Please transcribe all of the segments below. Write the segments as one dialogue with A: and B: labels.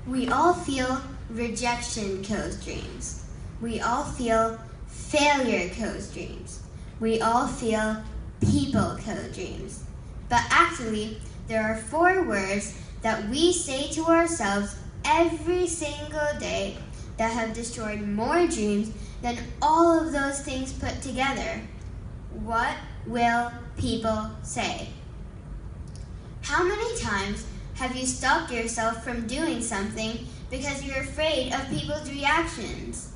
A: We all feel rejection kills dreams. We all feel failure kills dreams. We all feel people kill dreams. But actually, there are 4 words that we say to ourselves every single day that have destroyed more dreams than all of those things put together. What will people say? How many times have you stopped yourself from doing something because you're afraid of people's reactions?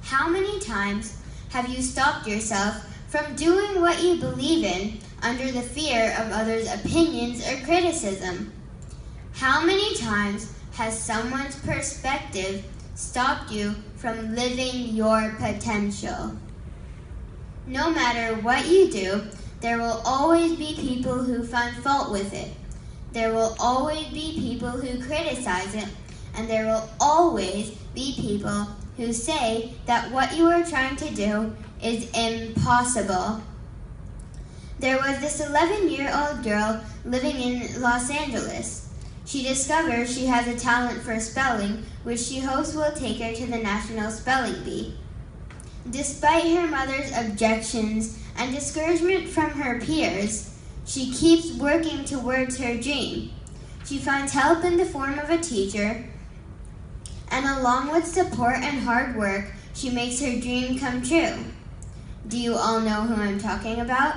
A: How many times have you stopped yourself from doing what you believe in under the fear of others' opinions or criticism? How many times has someone's perspective stopped you from living your potential? No matter what you do, there will always be people who find fault with it. There will always be people who criticize it, and there will always be people who say that what you are trying to do is impossible. There was this 11-year-old girl living in Los Angeles. She discovers she has a talent for spelling, which she hopes will take her to the National Spelling Bee. Despite her mother's objections and discouragement from her peers, she keeps working towards her dream. She finds help in the form of a teacher, and along with support and hard work, she makes her dream come true. Do you all know who I'm talking about?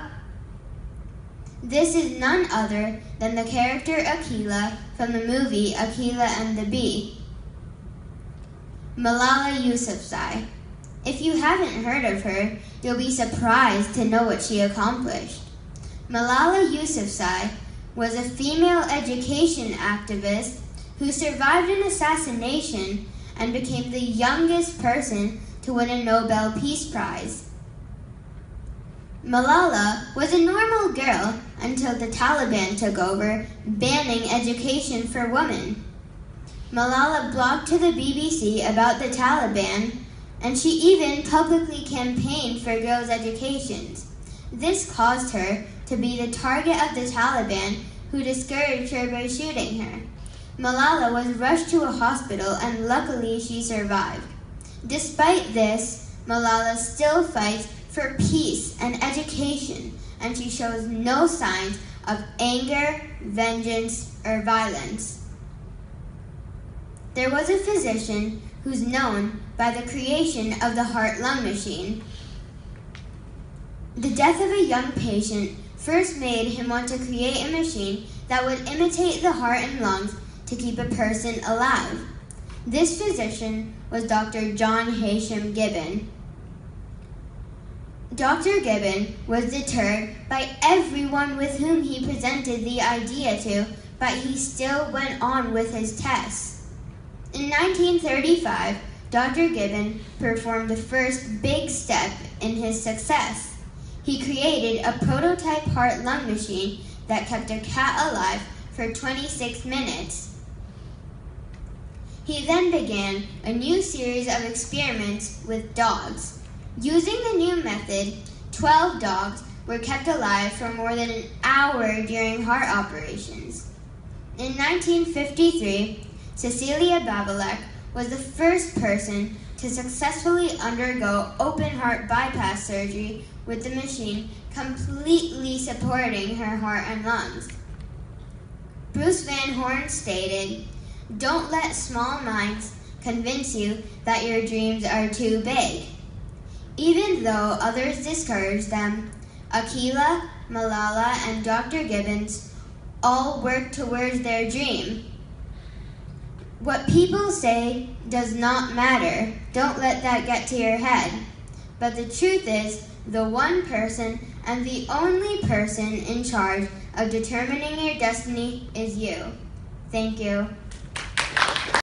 A: This is none other than the character Akila from the movie Akila and the Bee, Malala Yousafzai. If you haven't heard of her, you'll be surprised to know what she accomplished. Malala Yousafzai was a female education activist who survived an assassination and became the youngest person to win a Nobel Peace Prize. Malala was a normal girl until the Taliban took over, banning education for women. Malala blogged to the BBC about the Taliban, and she even publicly campaigned for girls' educations. This caused her to be the target of the Taliban, who discouraged her by shooting her. Malala was rushed to a hospital, and luckily she survived. Despite this, Malala still fights for peace and education, and she shows no signs of anger, vengeance, or violence. There was a physician who's known by the creation of the heart-lung machine. The death of a young patient first made him want to create a machine that would imitate the heart and lungs to keep a person alive. This physician was Dr. John Hashem Gibbon. Dr. Gibbon was deterred by everyone with whom he presented the idea to, but he still went on with his tests. In 1935, Dr. Gibbon performed the first big step in his success. He created a prototype heart-lung machine that kept a cat alive for 26 minutes. He then began a new series of experiments with dogs. Using the new method, 12 dogs were kept alive for more than an hour during heart operations. In 1953, Cecilia Babalek was the first person to successfully undergo open-heart bypass surgery with the machine completely supporting her heart and lungs. Bruce Van Horn stated, "Don't let small minds convince you that your dreams are too big." Even though others discouraged them, Akila, Malala, and Dr. Gibbons all worked towards their dream. What people say does not matter. Don't let that get to your head. But the truth is, the one person and the only person in charge of determining your destiny is you. Thank you.